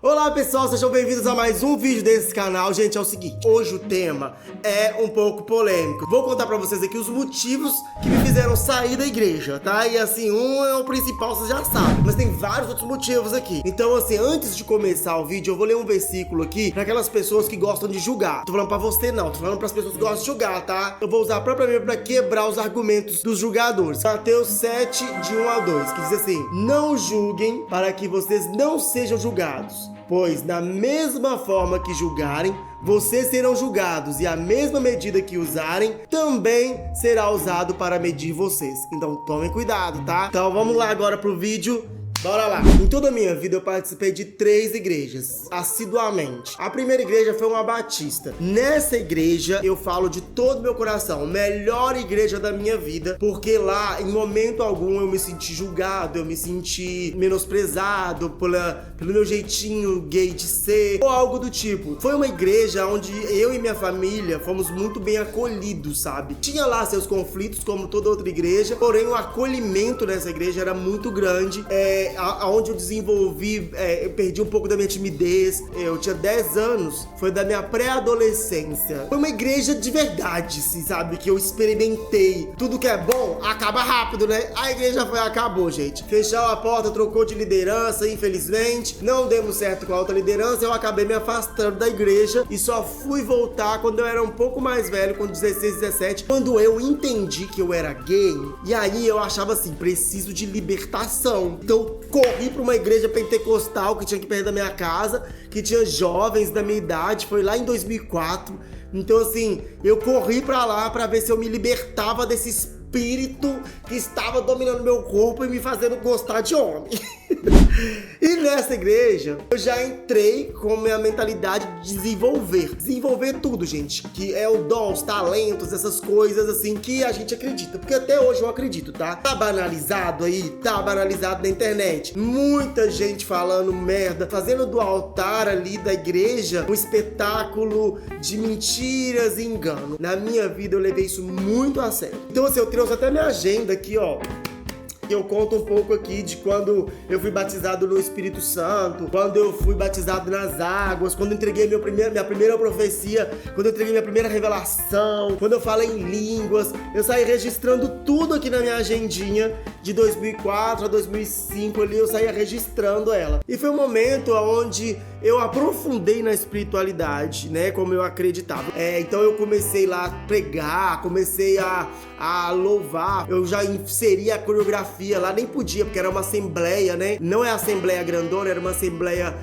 Olá pessoal, sejam bem-vindos a mais um vídeo desse canal. Gente, é o seguinte, hoje o tema é um pouco polêmico. Vou contar pra vocês aqui os motivos que me fizeram sair da igreja, tá? E assim, um é o principal, vocês já sabem, mas tem vários outros motivos aqui. Então assim, antes de começar o vídeo, eu vou ler um versículo aqui pra aquelas pessoas que gostam de julgar. Tô falando pra você não, tô falando pras pessoas que gostam de julgar, tá? Eu vou usar propriamente pra quebrar os argumentos dos julgadores. Mateus 7, de 1 a 2, que diz assim: não julguem para que vocês não sejam julgados. Pois na mesma forma que julgarem, vocês serão julgados, e a mesma medida que usarem também será usado para medir vocês. Então tomem cuidado, tá? Então vamos lá agora pro vídeo. Bora lá! Em toda a minha vida eu participei de 3 igrejas, assiduamente. A primeira igreja foi uma batista. Nessa igreja eu falo de todo o meu coração, melhor igreja da minha vida, porque lá em momento algum eu me senti julgado, eu me senti menosprezado pelo meu jeitinho gay de ser, ou algo do tipo. Foi uma igreja onde eu e minha família fomos muito bem acolhidos, sabe? Tinha lá seus conflitos como toda outra igreja, porém o acolhimento nessa igreja era muito grande. Onde eu desenvolvi, eu perdi um pouco da minha timidez. Eu tinha 10 anos, foi da minha pré-adolescência. Foi uma igreja de verdade, assim, sabe? Que eu experimentei. Tudo que é bom, acaba rápido, né? A igreja acabou, gente. Fechou a porta, trocou de liderança, infelizmente. Não demos certo com a outra liderança, eu acabei me afastando da igreja e só fui voltar quando eu era um pouco mais velho, com 16, 17, quando eu entendi que eu era gay. E aí eu achava assim, preciso de libertação. Então corri para uma igreja pentecostal que tinha aqui perto da minha casa, que tinha jovens da minha idade, foi lá em 2004. Então assim, eu corri para lá para ver se eu me libertava desse espírito que estava dominando meu corpo e me fazendo gostar de homem. E nessa igreja, eu já entrei com minha mentalidade de desenvolver tudo, gente, que é o dom, os talentos, essas coisas assim que a gente acredita, porque até hoje eu acredito, tá? Tá banalizado aí, tá banalizado na internet, muita gente falando merda, fazendo do altar ali da igreja um espetáculo de mentiras e engano. Na minha vida eu levei isso muito a sério. Então assim, eu trouxe até minha agenda aqui, ó. Eu conto um pouco aqui de quando eu fui batizado no Espírito Santo, quando eu fui batizado nas águas, quando eu entreguei minha primeira profecia, quando eu entreguei minha primeira revelação, quando eu falei em línguas. Eu saí registrando tudo aqui na minha agendinha de 2004 a 2005 ali, eu saía registrando ela. E foi um momento onde eu aprofundei na espiritualidade, né, como eu acreditava. Então eu comecei lá a pregar, comecei a louvar, eu já inseri a coreografia lá, nem podia, porque era uma assembleia, né? Não é assembleia grandona, era uma assembleia,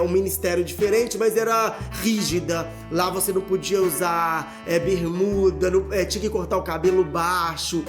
um ministério diferente, mas era rígida. Lá você não podia usar bermuda, tinha que cortar o cabelo baixo,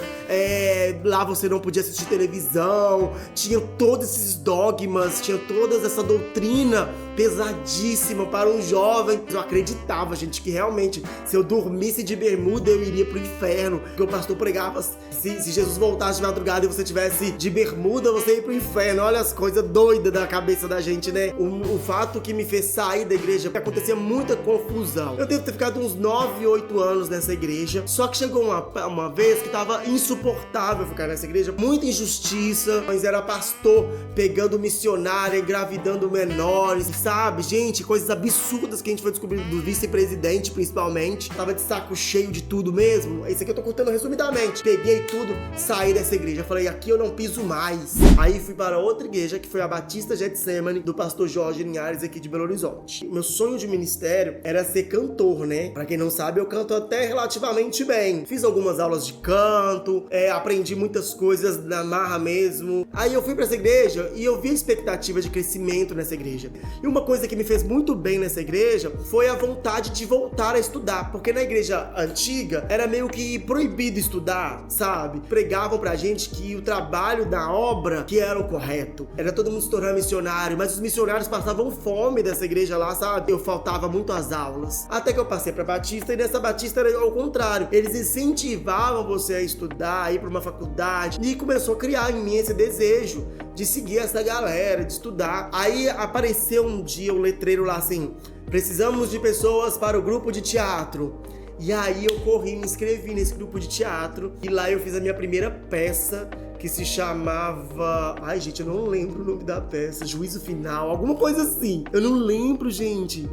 lá você não podia assistir televisão, tinha todos esses dogmas, tinha toda essa doutrina pesadíssima para um jovem. Eu acreditava, gente, que realmente se eu dormisse de bermuda eu iria pro inferno, porque o pastor pregava, se Jesus voltasse de madrugada e você tivesse de bermuda, você ia pro inferno. Olha as coisas doidas da cabeça da gente, né? O fato que me fez sair da igreja, porque acontecia muita confusão. Eu devo ter ficado uns 9, 8 anos nessa igreja, só que chegou uma vez que tava insuportável ficar nessa igreja, muita injustiça, mas era pastor pegando missionária, engravidando menores, sabe? Gente, coisas absurdas que a gente foi descobrindo do vice-presidente, principalmente. Tava de saco cheio de tudo mesmo. Isso aqui eu tô contando resumidamente. Peguei tudo, saí dessa igreja. Falei, aqui eu não piso mais. Aí fui para outra igreja, que foi a Batista Getsemane, do pastor Jorge Linhares, aqui de Belo Horizonte. Meu sonho de ministério era ser cantor, né? Pra quem não sabe, eu canto até relativamente bem. Fiz algumas aulas de canto, aprendi muitas coisas na marra mesmo. Aí eu fui pra essa igreja e eu vi a expectativa de crescimento nessa igreja. E uma coisa que me fez muito bem nessa igreja foi a vontade de voltar a estudar, porque na igreja antiga era meio que proibido estudar, sabe? Pregavam pra gente que o trabalho da obra que era o correto, era todo mundo se tornar missionário, mas os missionários passavam fome dessa igreja lá, sabe? Eu faltava muito às aulas. Até que eu passei pra Batista, e nessa Batista era ao contrário, eles incentivavam você a estudar, a ir pra uma faculdade, e começou a criar em mim esse desejo de seguir essa galera, de estudar. Aí apareceu um dia um letreiro lá assim: precisamos de pessoas para o grupo de teatro. E aí eu corri, me inscrevi nesse grupo de teatro, e lá eu fiz a minha primeira peça que se chamava... Ai, gente, eu não lembro o nome da peça. Juízo Final, alguma coisa assim. Eu não lembro, gente.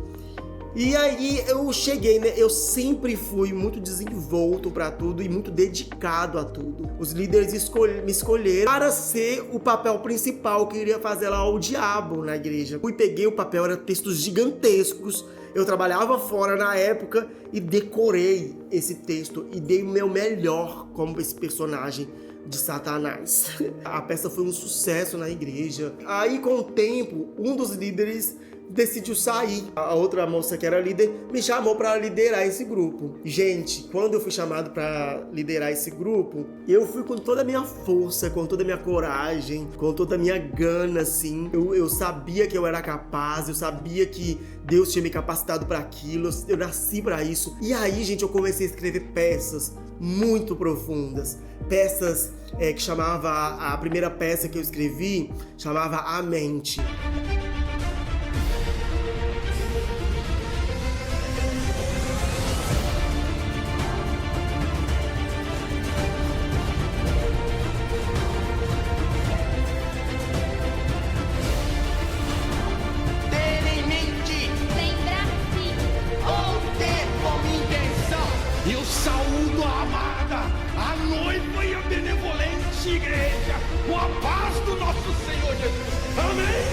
E aí eu cheguei, né? Eu sempre fui muito desenvolto pra tudo e muito dedicado a tudo. Os líderes me escolheram para ser o papel principal que eu iria fazer lá o diabo na igreja. Fui, peguei o papel, eram textos gigantescos. Eu trabalhava fora na época e decorei esse texto e dei o meu melhor como esse personagem de Satanás. A peça foi um sucesso na igreja. Aí, com o tempo, um dos líderes decidiu sair. A outra moça que era líder me chamou para liderar esse grupo. Gente, quando eu fui chamado para liderar esse grupo, eu fui com toda a minha força, com toda a minha coragem, com toda a minha gana, assim. Eu sabia que eu era capaz, eu sabia que Deus tinha me capacitado para aquilo, eu nasci para isso. E aí, gente, eu comecei a escrever peças muito profundas. Peças que chamava, a primeira peça que eu escrevi chamava A Mente. Eu saúdo a amada, a noiva e a benevolente igreja, com a paz do nosso Senhor Jesus. Amém?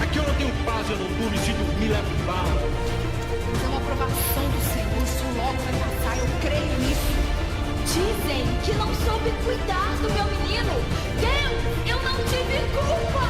Aqui eu não tenho paz, eu não durmo, e se dormir, levo bala. Mas é uma aprovação do Senhor, isso logo vai passar, eu creio nisso. Dizem que não soube cuidar do meu menino. Deus, eu não tive culpa.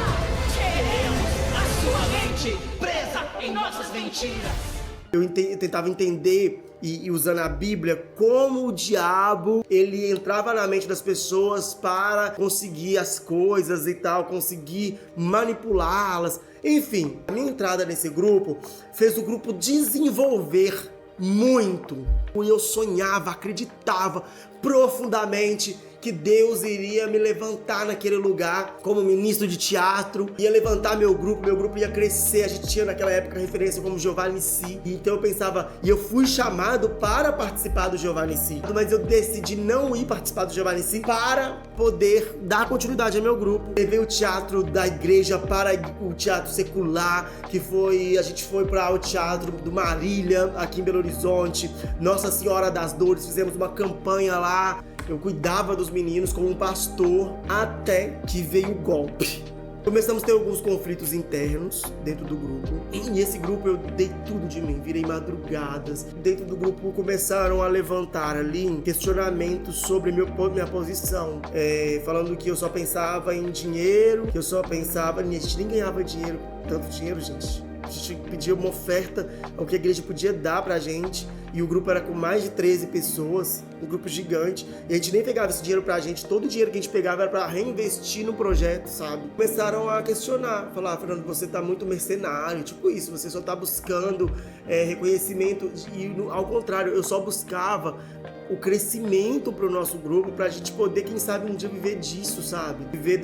Queremos a sua mente presa em nossas mentiras. Eu tentava entender e usando a Bíblia como o diabo ele entrava na mente das pessoas para conseguir as coisas e tal, conseguir manipulá-las. Enfim, a minha entrada nesse grupo fez o grupo desenvolver muito. E eu sonhava, acreditava profundamente que Deus iria me levantar naquele lugar como ministro de teatro, ia levantar meu grupo ia crescer. A gente tinha naquela época referência como Giovanni Si, então eu pensava, e eu fui chamado para participar do Giovanni Si, mas eu decidi não ir participar do Giovanni Si para poder dar continuidade ao meu grupo. Levei o teatro da igreja para o teatro secular, a gente foi para o teatro do Marília, aqui em Belo Horizonte, Nossa Senhora das Dores, fizemos uma campanha lá. Eu cuidava dos meninos como um pastor, até que veio o golpe. Começamos a ter alguns conflitos internos dentro do grupo. E esse grupo eu dei tudo de mim, virei madrugadas. Dentro do grupo começaram a levantar ali questionamentos sobre minha posição. Falando que eu só pensava em dinheiro, que eu só pensava... A gente nem ganhava dinheiro, tanto dinheiro, gente. A gente pedia uma oferta ao que a igreja podia dar pra gente. E o grupo era com mais de 13 pessoas, um grupo gigante. E a gente nem pegava esse dinheiro pra gente. Todo o dinheiro que a gente pegava era pra reinvestir no projeto, sabe? Começaram a questionar. Falar, Fernando, você tá muito mercenário. Tipo isso, você só tá buscando reconhecimento. E ao contrário, eu só buscava o crescimento pro nosso grupo, pra gente poder, quem sabe, um dia viver disso, sabe? Viver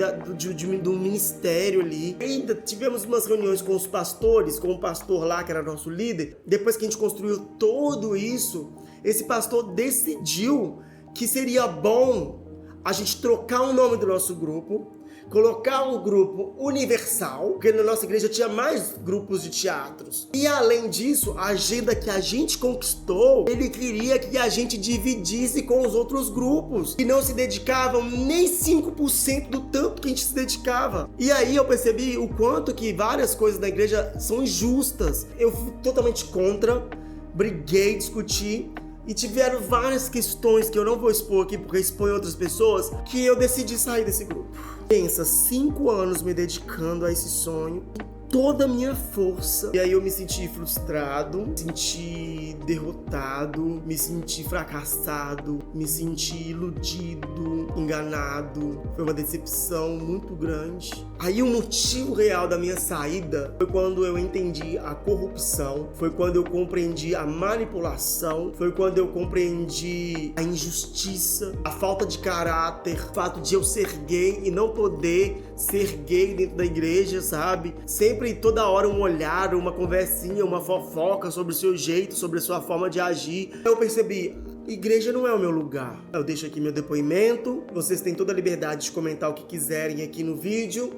do ministério ali. Ainda tivemos umas reuniões com os pastores, com o pastor lá, que era nosso líder. Depois que a gente construiu todo isso, esse pastor decidiu que seria bom a gente trocar o nome do nosso grupo, colocar um grupo universal, porque na nossa igreja tinha mais grupos de teatros. E além disso, a agenda que a gente conquistou, ele queria que a gente dividisse com os outros grupos, que não se dedicavam nem 5% do tanto que a gente se dedicava. E aí eu percebi o quanto que várias coisas da igreja são injustas. Eu fui totalmente contra, briguei, discuti, e tiveram várias questões que eu não vou expor aqui, porque expõe outras pessoas, que eu decidi sair desse grupo. Pensa, 5 anos me dedicando a esse sonho, toda a minha força. E aí eu me senti frustrado, me senti derrotado, me senti fracassado, me senti iludido, enganado. Foi uma decepção muito grande. Aí o motivo real da minha saída foi quando eu entendi a corrupção, foi quando eu compreendi a manipulação, foi quando eu compreendi a injustiça, a falta de caráter, o fato de eu ser gay e não poder ser gay dentro da igreja, sabe? Sempre, toda hora, um olhar, uma conversinha, uma fofoca sobre o seu jeito, sobre a sua forma de agir. Eu percebi, igreja não é o meu lugar. Eu deixo aqui meu depoimento, vocês têm toda a liberdade de comentar o que quiserem aqui no vídeo,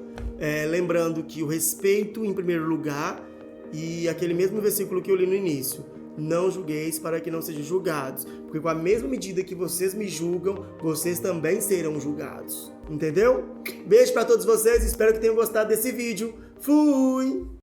lembrando que o respeito em primeiro lugar e aquele mesmo versículo que eu li no início. Não julgueis para que não sejam julgados, porque com a mesma medida que vocês me julgam, vocês também serão julgados. Entendeu? Beijo pra todos vocês, espero que tenham gostado desse vídeo. Fui!